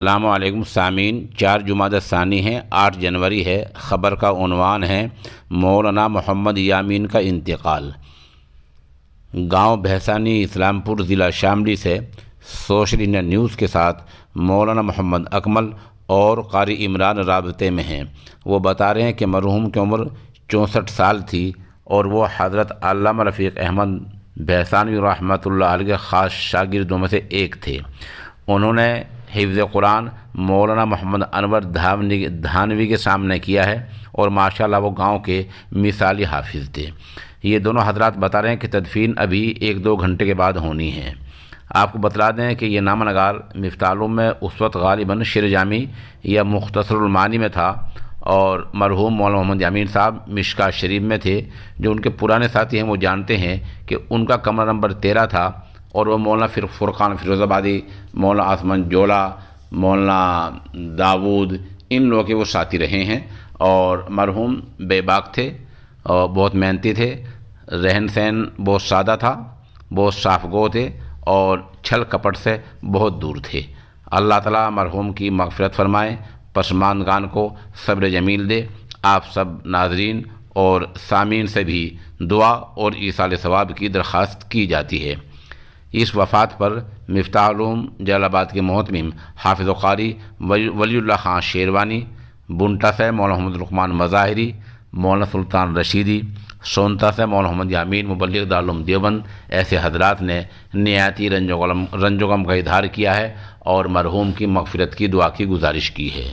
السلام علیکم سامعین، 4 جمادی الثانی ہے، 8 جنوری ہے۔ خبر کا عنوان ہے مولانا محمد یامین کا انتقال۔ گاؤں بھیسانی اسلام پور ضلع شاملی سے سوشل انڈیا نیوز کے ساتھ مولانا محمد اکمل اور قاری عمران رابطے میں ہیں۔ وہ بتا رہے ہیں کہ مرحوم کی عمر 64 سال تھی اور وہ حضرت علامہ رفیق احمد بھیسانی رحمۃ اللہ علیہ کے خاص شاگردوں میں سے ایک تھے۔ انہوں نے حفظ قرآن مولانا محمد انور دھانوی کے سامنے کیا ہے اور ماشاءاللہ وہ گاؤں کے مثالی حافظ تھے۔ یہ دونوں حضرات بتا رہے ہیں کہ تدفین ابھی 1-2 گھنٹے کے بعد ہونی ہے۔ آپ کو بتلا دیں کہ یہ نامہ نگار مفتاحی میں اس وقت غالباً شعر جامی یا مختصر المعانی میں تھا، اور مرحوم مولانا محمد یامین صاحب مشکا شریف میں تھے۔ جو ان کے پرانے ساتھی ہیں وہ جانتے ہیں کہ ان کا کمرہ نمبر 13 تھا، اور وہ مولانا فرقان فیروز آبادی، مولانا آسمان جولا، مولانا داود، ان لوگوں کے وہ ساتھی رہے ہیں۔ اور مرحوم بے باک تھے اور بہت محنتی تھے، رہن سہن بہت سادہ تھا، بہت صاف گو تھے اور چھل کپٹ سے بہت دور تھے۔ اللہ تعالیٰ مرحوم کی مغفرت فرمائے، پسماندگان کو صبر جمیل دے۔ آپ سب ناظرین اور سامعین سے بھی دعا اور ایصال ثواب کی درخواست کی جاتی ہے۔ اس وفات پر مفتاح علوم جلال آباد کے محتمم حافظ و قاری ولی اللہ خان شیروانی، بنٹا سے مولانا محمد لقمان مظاہری، مولانا سلطان رشیدی، سونتا سے مولانا محمد یامین مبلغ دارالعلوم دیوبند، ایسے حضرات نے نہایتی رنج و غم کا اظہار کیا ہے اور مرحوم کی مغفرت کی دعا کی گزارش کی ہے۔